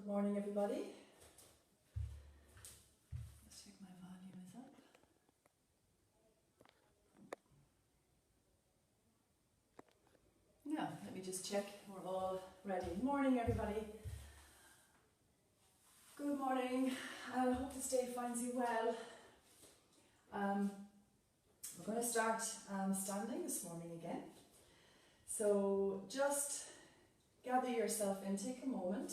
Good morning, everybody. Let's check my volume is up. Now, let me just check we're all ready. Morning, everybody. Good morning. I hope this day finds you well. We're going to start standing this morning again. So just gather yourself in, take a moment.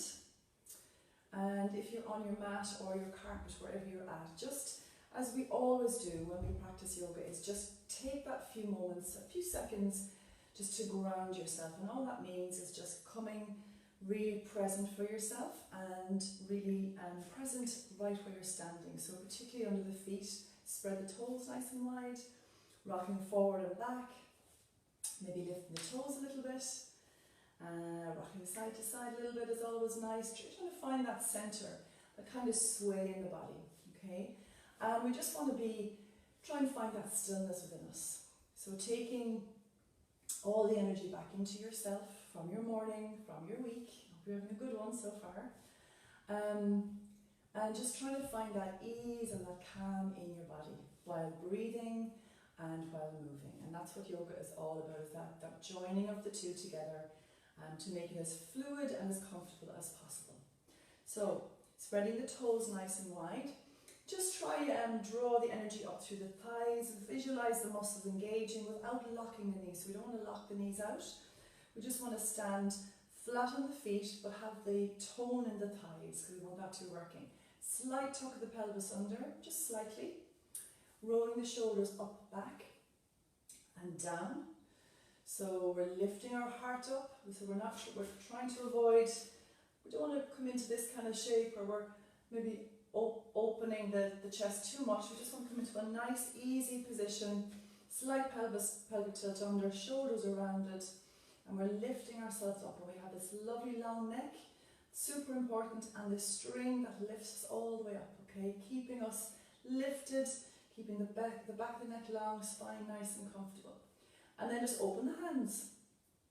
And if you're on your mat or your carpet, wherever you're at, just as we always do when we practice yoga, is just take that few moments, a few seconds, just to ground yourself. And all that means is just coming really present for yourself and really present right where you're standing. So particularly under the feet, spread the toes nice and wide, rocking forward and back, maybe lifting the toes a little bit. Rocking side to side a little bit is always nice. Trying to find that centre, that kind of sway in the body, okay? And we just want to try and find that stillness within us. So taking all the energy back into yourself from your morning, from your week. Hope you're having a good one so far. And just trying to find that ease and that calm in your body while breathing and while moving. And that's what yoga is all about, is that joining of the two together. To make it as fluid and as comfortable as possible. So, spreading the toes nice and wide. Just try and draw the energy up through the thighs. Visualize the muscles engaging without locking the knees. So we don't want to lock the knees out. We just want to stand flat on the feet, but have the tone in the thighs, because we want that to be working. Slight tuck of the pelvis under, just slightly. Rolling the shoulders up, back, and down. So we're lifting our heart up, so we're trying to avoid, we don't want to come into this kind of shape where we're maybe opening the chest too much. We just want to come into a nice, easy position, slight pelvic tilt under, shoulders are rounded, and we're lifting ourselves up, and we have this lovely long neck, super important, and this string that lifts us all the way up, okay? Keeping us lifted, keeping the back of the neck long, spine nice and comfortable. And then just open the hands.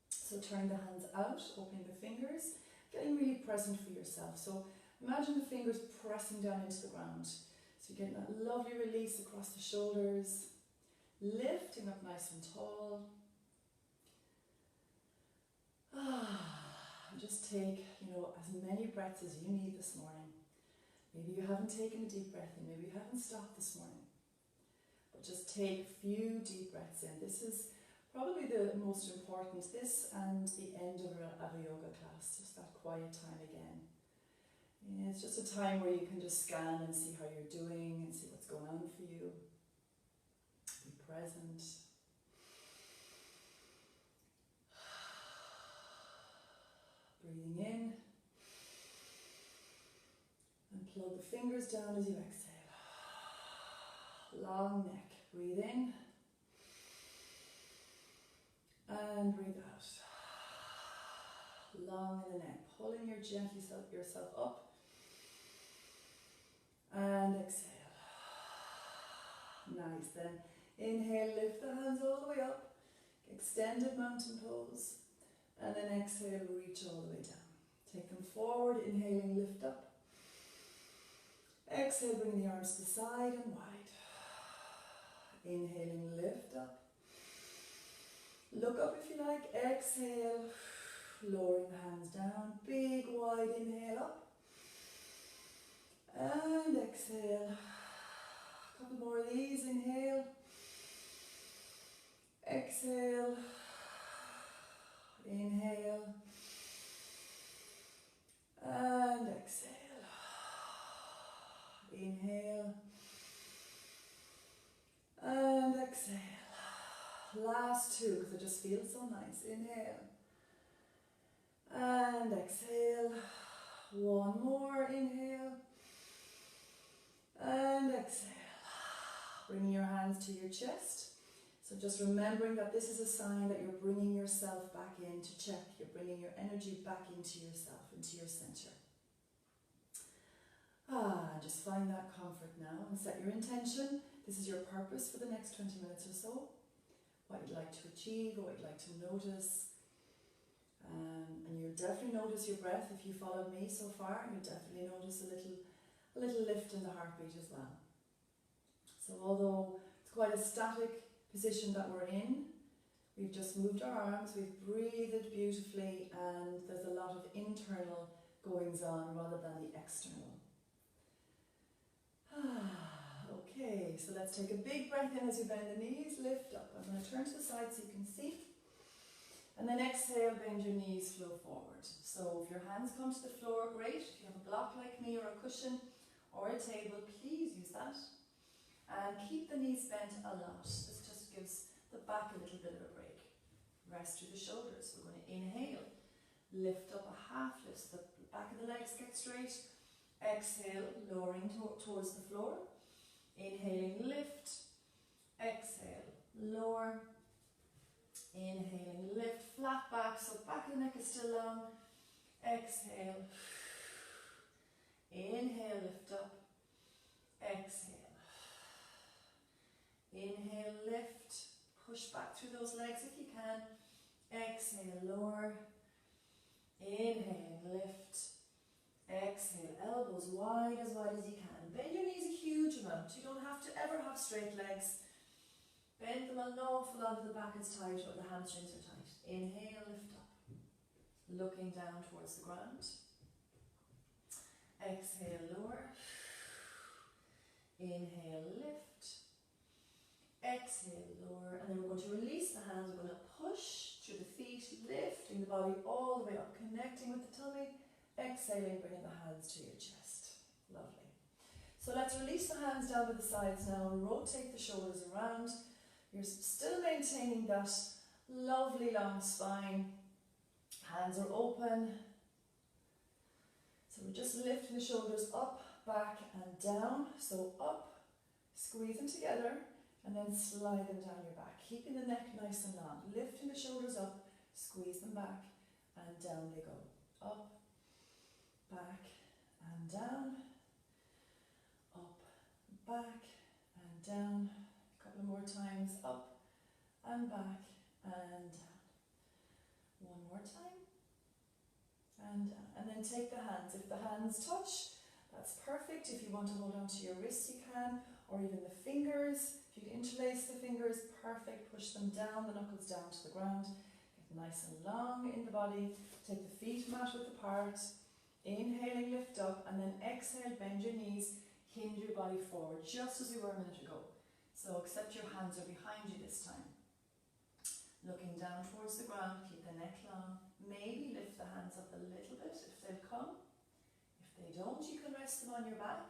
So turn the hands out, opening the fingers, getting really present for yourself. So imagine the fingers pressing down into the ground. So you're getting that lovely release across the shoulders, lifting up nice and tall. And just take, as many breaths as you need this morning. Maybe you haven't taken a deep breath in, maybe you haven't stopped this morning. But just take a few deep breaths in. This is probably the most important, this and the end of a yoga class, just that quiet time again. Yeah, it's just a time where you can just scan and see how you're doing and see what's going on for you. Be present. Breathing in. And plug the fingers down as you exhale. Long neck. Breathe in. And breathe out. Long in the neck, pulling yourself up. And exhale. Nice. Then inhale, lift the hands all the way up. Extended mountain pose. And then exhale, reach all the way down. Take them forward, inhaling, lift up. Exhale, bring the arms to the side and wide. Inhaling, lift up. Look up if you like, exhale, lowering the hands down, big wide inhale up, and exhale, a couple more of these, inhale, exhale, inhale, and exhale, inhale, and exhale. Last two, because it just feels so nice. Inhale. And exhale. One more. Inhale. And exhale. Bringing your hands to your chest. So just remembering that this is a sign that you're bringing yourself back in to check. You're bringing your energy back into yourself, into your center. Just find that comfort now and set your intention. This is your purpose for the next 20 minutes or so. What you'd like to achieve or what you'd like to notice. And you'll definitely notice your breath if you followed me so far. You'll definitely notice a little lift in the heartbeat as well. So although it's quite a static position that we're in, we've just moved our arms, we've breathed beautifully, and there's a lot of internal goings on rather than the external. Okay, so let's take a big breath in as you bend the knees, lift up. I'm going to turn to the side so you can see. And then exhale, bend your knees, flow forward. So if your hands come to the floor, great. If you have a block like me or a cushion or a table, please use that. And keep the knees bent a lot. This just gives the back a little bit of a break. Rest through the shoulders. We're going to inhale, lift up a half lift, the back of the legs get straight. Exhale, lowering towards the floor. Inhaling, lift. Exhale, lower. Inhaling, lift, flat back, so back of the neck is still long. Exhale. Inhale, lift up. Exhale. Inhale, lift. Push back through those legs if you can. Exhale, lower. Inhale, lift. Exhale, elbows wide as you can. Bend your knees a huge amount. You don't have to ever have straight legs. Bend them an awful lot if the back is tight or the hamstrings are tight. Inhale, lift up. Looking down towards the ground. Exhale, lower. Inhale, lift. Exhale, lower. And then we're going to release the hands. We're going to push through the feet, lifting the body all the way up, connecting with the tummy. Exhaling, bringing the hands to your chest. Lovely. So let's release the hands down to the sides now and rotate the shoulders around. You're still maintaining that lovely long spine. Hands are open. So we're just lifting the shoulders up, back and down. So up, squeeze them together and then slide them down your back. Keeping the neck nice and long. Lifting the shoulders up, squeeze them back and down they go. Up, back and down, up, back and down. A couple more times, up and back and down. One more time and down. And then take the hands. If the hands touch, that's perfect. If you want to hold on to your wrist, you can, or even the fingers. If you interlace the fingers, perfect. Push them down, the knuckles down to the ground. Get nice and long in the body. Take the feet mat width apart. Inhaling, lift up, and then exhale, bend your knees, hinge your body forward, just as we were a minute ago. So except your hands are behind you this time. Looking down towards the ground, keep the neck long. Maybe lift the hands up a little bit if they'll come. If they don't, you can rest them on your back,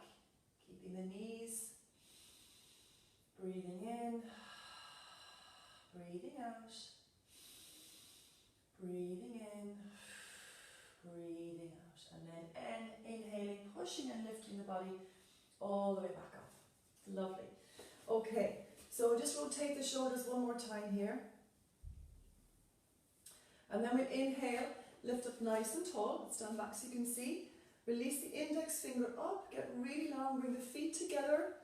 keeping the knees. Breathing in, breathing out, breathing in, breathing out. And then inhaling, pushing and lifting the body all the way back up. Lovely. Okay, so just rotate the shoulders one more time here. And then we'll inhale, lift up nice and tall. Stand back so you can see. Release the index finger up, get really long, bring the feet together.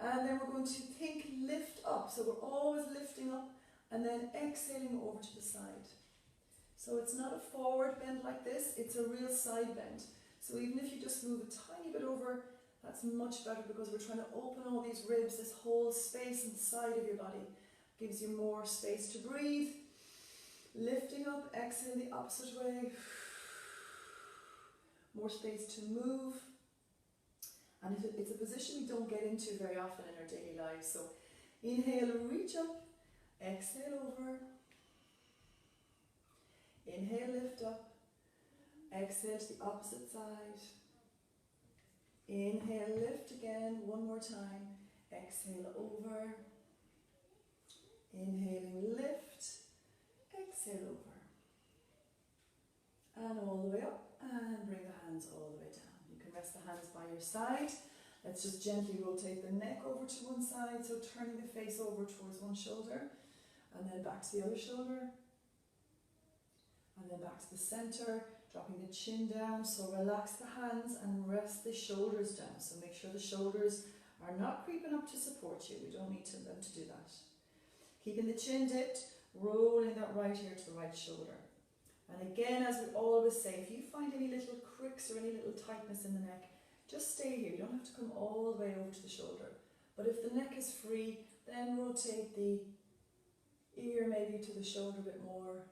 And then we're going to think lift up. So we're always lifting up and then exhaling over to the side. So it's not a forward bend like this, it's a real side bend. So even if you just move a tiny bit over, that's much better because we're trying to open all these ribs, this whole space inside of your body. Gives you more space to breathe. Lifting up, exhale the opposite way. More space to move. And it's a position we don't get into very often in our daily lives. So inhale, reach up. Exhale over. Inhale, lift up. Exhale to the opposite side. Inhale, lift again, one more time. Exhale over. Inhaling, lift. Exhale over. And all the way up. And bring the hands all the way down. You can rest the hands by your side. Let's just gently rotate the neck over to one side. So turning the face over towards one shoulder. And then back to the other shoulder. And then back to the center, dropping the chin down. So relax the hands and rest the shoulders down. So make sure the shoulders are not creeping up to support you. We don't need them to do that. Keeping the chin dipped, rolling that right ear to the right shoulder. And again, as we always say, if you find any little cricks or any little tightness in the neck, just stay here. You don't have to come all the way over to the shoulder. But if the neck is free, then rotate the ear maybe to the shoulder a bit more,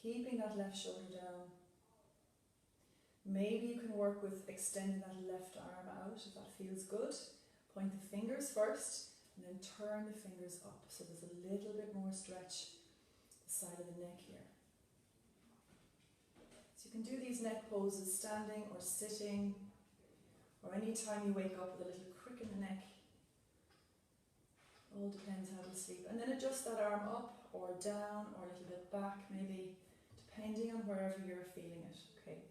keeping that left shoulder down. Maybe you can work with extending that left arm out if that feels good. Point the fingers first and then turn the fingers up. So there's a little bit more stretch the side of the neck here. So you can do these neck poses standing or sitting, or any time you wake up with a little crick in the neck. All depends how to sleep. And then adjust that arm up or down or a little bit back maybe, depending on wherever you're feeling it. Okay.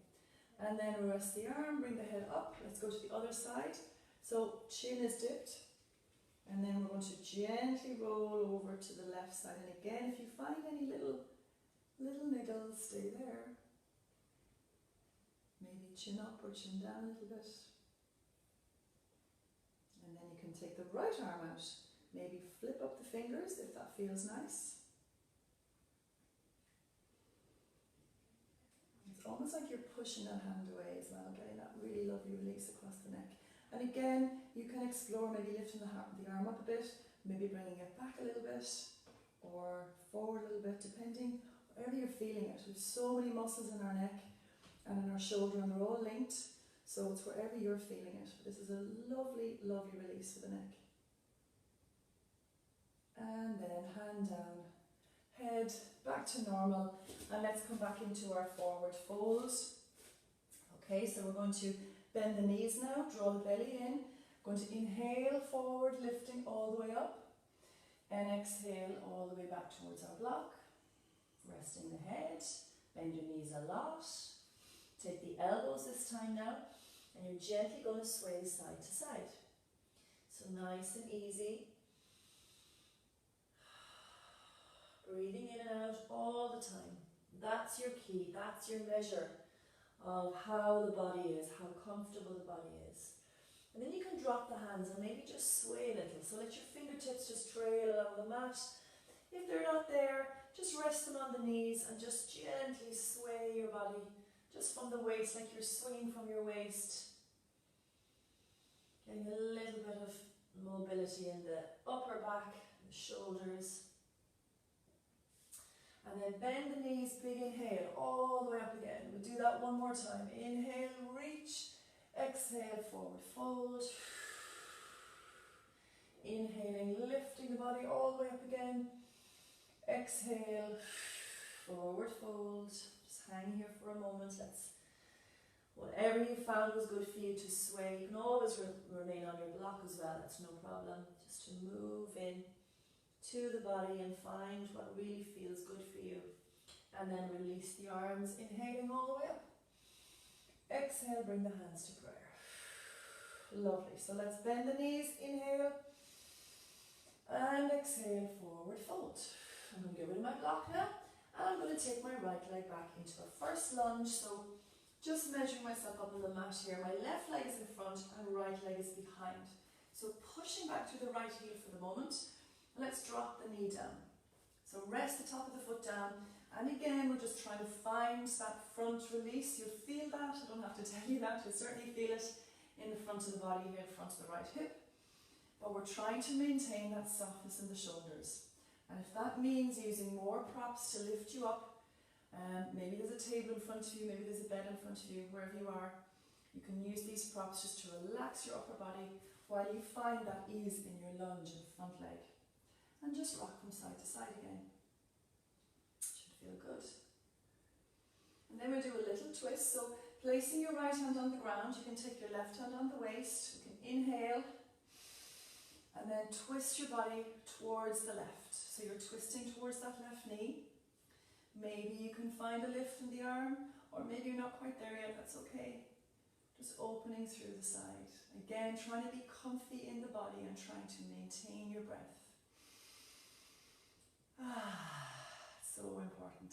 And then rest the arm, bring the head up. Let's go to the other side. So chin is dipped. And then we're going to gently roll over to the left side. And again, if you find any little niggles, stay there. Maybe chin up or chin down a little bit. And then you can take the right arm out. Maybe flip up the fingers if that feels nice. It's almost like you're pushing that hand away as well, getting that really lovely release across the neck. And again, you can explore maybe lifting the arm up a bit, maybe bringing it back a little bit, or forward a little bit, depending, wherever you're feeling it. There's so many muscles in our neck and in our shoulder, and they're all linked, so it's wherever you're feeling it. This is a lovely, lovely release for the neck. And then hand down, head back to normal, and let's come back into our forward fold. Okay, so we're going to bend the knees now, draw the belly in. Going to inhale forward, lifting all the way up, and exhale all the way back towards our block. Resting the head, bend your knees a lot. Take the elbows this time now, and you're gently going to sway side to side. So nice and easy. Breathing in and out all the time. That's your key, that's your measure of how the body is, how comfortable the body is. And then you can drop the hands and maybe just sway a little. So let your fingertips just trail along the mat. If they're not there, just rest them on the knees and just gently sway your body just from the waist, like you're swinging from your waist. Getting a little bit of mobility in the upper back, the shoulders. And then bend the knees, big inhale, all the way up again. We'll do that one more time. Inhale, reach. Exhale, forward fold. Inhaling, lifting the body all the way up again. Exhale, forward fold. Just hang here for a moment. Whatever you found was good for you to sway. You can always remain on your block as well, that's no problem. Just to move in to the body and find what really feels good for you. And then release the arms, inhaling all the way up. Exhale, bring the hands to prayer. Lovely. So let's bend the knees, inhale. And exhale, forward fold. I'm going to get rid of my block now. And I'm going to take my right leg back into a first lunge. So just measuring myself up on the mat here. My left leg is in front and right leg is behind. So pushing back to the right heel for the moment. Let's drop the knee down. So rest the top of the foot down. And again, we're just trying to find that front release. You'll feel that. I don't have to tell you that. You'll certainly feel it in the front of the body here, in front of the right hip. But we're trying to maintain that softness in the shoulders. And if that means using more props to lift you up, maybe there's a table in front of you, maybe there's a bed in front of you, wherever you are, you can use these props just to relax your upper body while you find that ease in your lunge and front leg. And just rock from side to side again. Should feel good. And then we'll do a little twist. So placing your right hand on the ground, you can take your left hand on the waist. You can inhale and then twist your body towards the left. So you're twisting towards that left knee. Maybe you can find a lift in the arm, or maybe you're not quite there yet, that's okay. Just opening through the side. Again, trying to be comfy in the body and trying to maintain your breath. So important.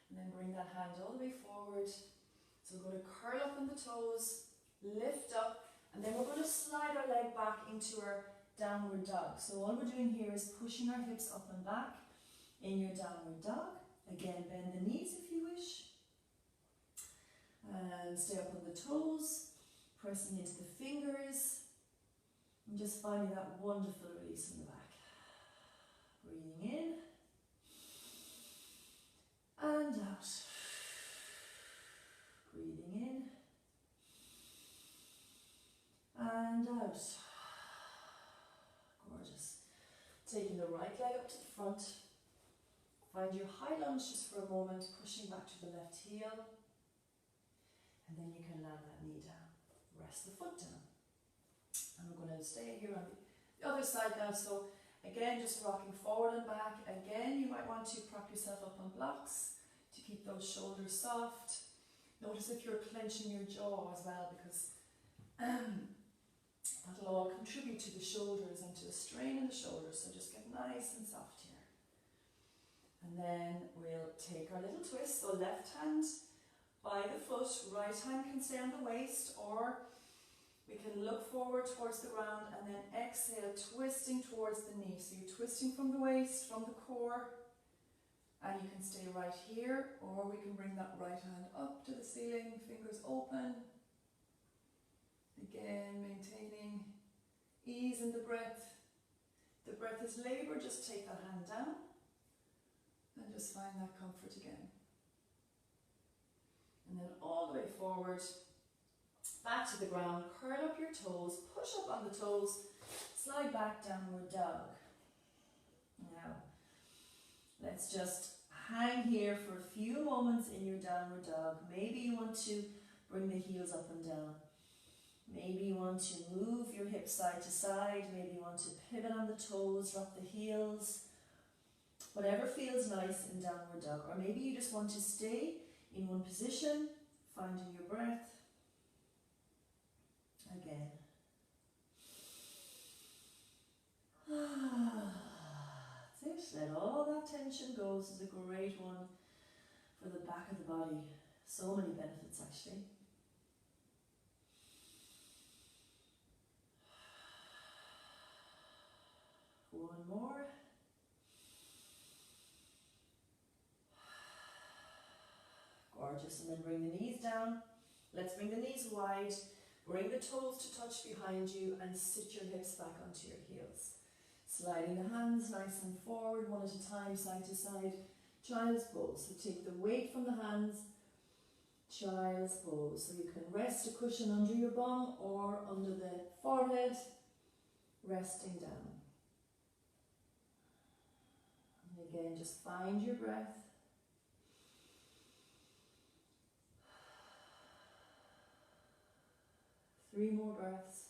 And then bring that hand all the way forward. So we're going to curl up on the toes, lift up, and then we're going to slide our leg back into our downward dog. So all we're doing here is pushing our hips up and back in your downward dog. Again, bend the knees if you wish. And stay up on the toes, pressing into the fingers, and just finding that wonderful release from the back. Breathing in and out. Breathing in and out. Gorgeous. Taking the right leg up to the front. Find your high lunge just for a moment, pushing back to the left heel. And then you can land that knee down. Rest the foot down. And we're going to stay here on the other side now. So again, just rocking forward and back. Again, you might want to prop yourself up on blocks to keep those shoulders soft. Notice if you're clenching your jaw as well, because that'll all contribute to the shoulders and to the strain in the shoulders. So just get nice and soft here. And then we'll take our little twist. So left hand by the foot, right hand can stay on the waist, or we can look forward towards the ground and then exhale, twisting towards the knee. So you're twisting from the waist, from the core, and you can stay right here, or we can bring that right hand up to the ceiling, fingers open. Again, maintaining ease in the breath. The breath is labour, just take that hand down and just find that comfort again. And then all the way forward, back to the ground, curl up your toes, push up on the toes, slide back, downward dog. Now, let's just hang here for a few moments in your downward dog. Maybe you want to bring the heels up and down. Maybe you want to move your hips side to side. Maybe you want to pivot on the toes, drop the heels. Whatever feels nice in downward dog. Or maybe you just want to stay in one position, finding your breath. Again. That's it. Let all that tension go. This is a great one for the back of the body. So many benefits actually. One more. Gorgeous. And then bring the knees down. Let's bring the knees wide. Bring the toes to touch behind you and sit your hips back onto your heels. Sliding the hands nice and forward, one at a time, side to side. Child's pose. So take the weight from the hands. Child's pose. So you can rest a cushion under your bum or under the forehead, resting down. And again, just find your breath. Three more breaths.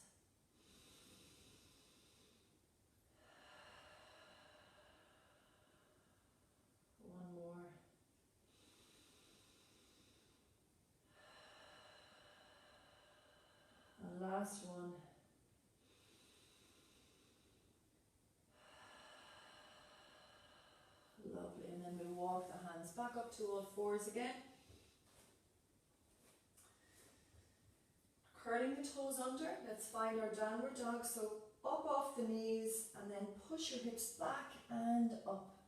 One more. And last one. Lovely. And then we'll walk the hands back up to all fours again. Curling the toes under, let's find our downward dog. So up off the knees and then push your hips back and up,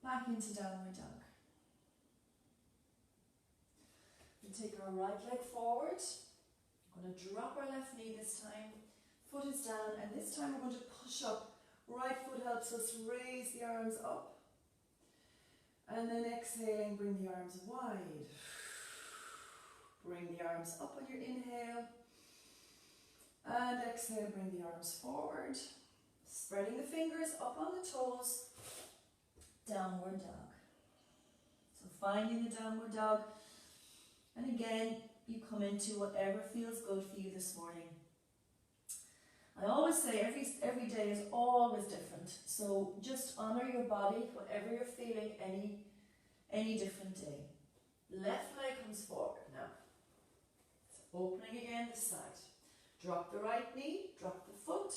back into downward dog. We take our right leg forward. I'm going to drop our left knee this time. Foot is down, and this time we're going to push up. Right foot helps us raise the arms up. And then exhaling, bring the arms wide. Bring the arms up on your inhale. And exhale, bring the arms forward. Spreading the fingers up on the toes. Downward dog. So finding the downward dog. And again, you come into whatever feels good for you this morning. I always say every day is always different. So just honor your body, whatever you're feeling, any different day. Left leg comes forward now. So opening again this side. Drop the right knee, drop the foot,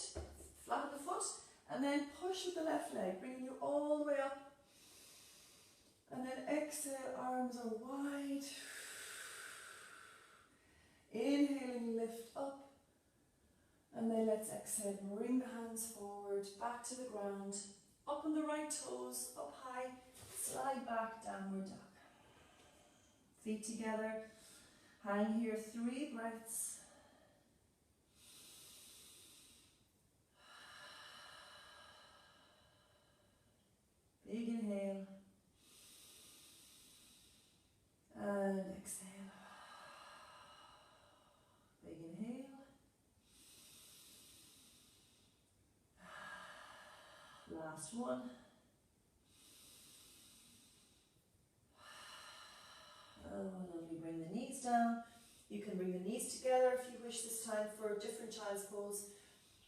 flatten the foot, and then push with the left leg, bringing you all the way up. And then exhale, arms are wide. Inhaling, lift up. And then let's exhale, bring the hands forward, back to the ground, up on the right toes, up high, slide back, downward dog. Feet together, Hang here 3 breaths. Big inhale. And exhale. Big inhale. Last one. Oh, lovely. Bring the knees down. You can bring the knees together if you wish this time for a different child's pose,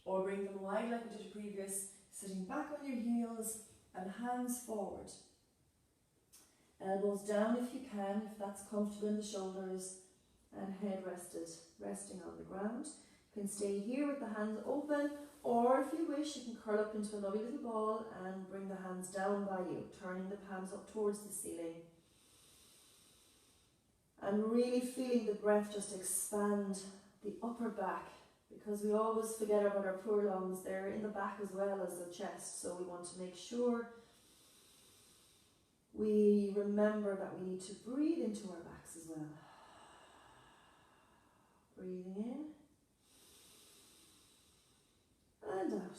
or bring them wide like we did previous, sitting back on your heels and hands forward. Elbows down if you can, if that's comfortable in the shoulders, and head resting on the ground. You can stay here with the hands open, or if you wish, you can curl up into a lovely little ball and bring the hands down by you, turning the palms up towards the ceiling. And really feeling the breath just expand the upper back, because we always forget about our poor lungs. They're in the back as well as the chest, so we want to make sure we remember that we need to breathe into our backs as well. Breathing in and out.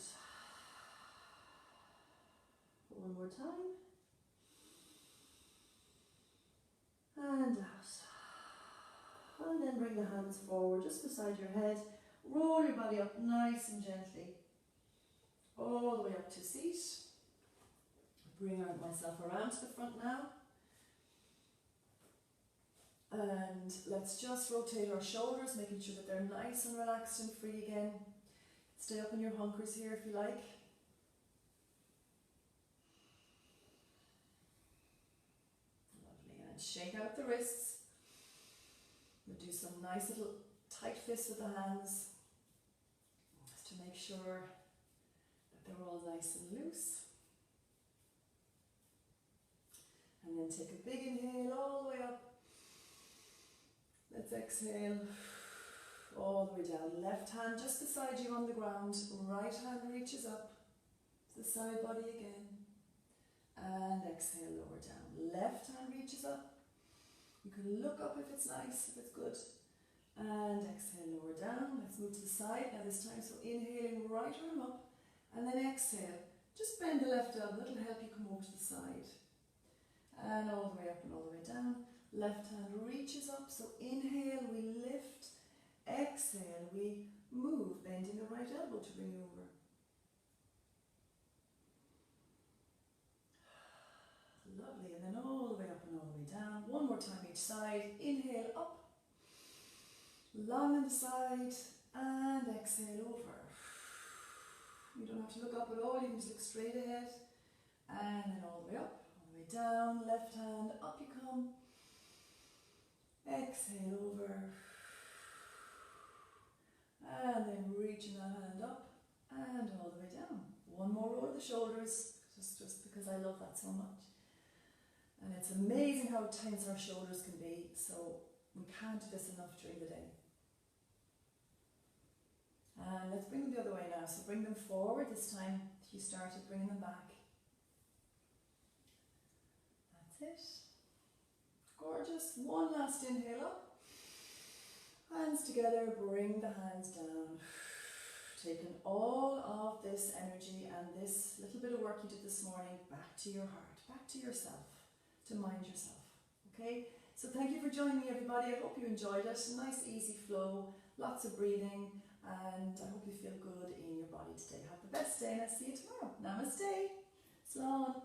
One more time. And out. And then bring the hands forward just beside your head. Roll your body up nice and gently. All the way up to seat. Bring myself around to the front now. And let's just rotate our shoulders, making sure that they're nice and relaxed and free again. Stay up in your hunkers here if you like. Lovely. And shake out the wrists. We'll do some nice little tight fists with the hands, just to make sure that they're all nice and loose. And then take a big inhale all the way up. Let's exhale all the way down. Left hand just beside you on the ground. Right hand reaches up to the side body again. And exhale, lower down. Left hand reaches up. You can look up if it's nice, if it's good. And exhale, lower down. Let's move to the side now this time. So inhaling, right arm up. And then exhale. Just bend the left elbow. That'll help you come over to the side. And all the way up and all the way down. Left hand reaches up, so inhale, we lift. Exhale, we move, bending the right elbow to bring you over. Lovely, and then all the way up and all the way down. One more time each side. Inhale up, long on the side, and exhale over. You don't have to look up at all, you can just look straight ahead. And then all the way up. Down, left hand, up you come. Exhale over. And then reaching that hand up and all the way down. One more roll of the shoulders, just because I love that so much. And it's amazing how tense our shoulders can be, so we can't do this enough during the day. And let's bring them the other way now. So bring them forward this time. If you started, bringing them back. It. Gorgeous. One last inhale up. Hands together, bring the hands down. Taking all of this energy and this little bit of work you did this morning back to your heart, back to yourself, to mind yourself. Okay? So thank you for joining me, everybody. I hope you enjoyed it. Nice, easy flow, lots of breathing, and I hope you feel good in your body today. Have the best day, and I'll see you tomorrow. Namaste. Slán.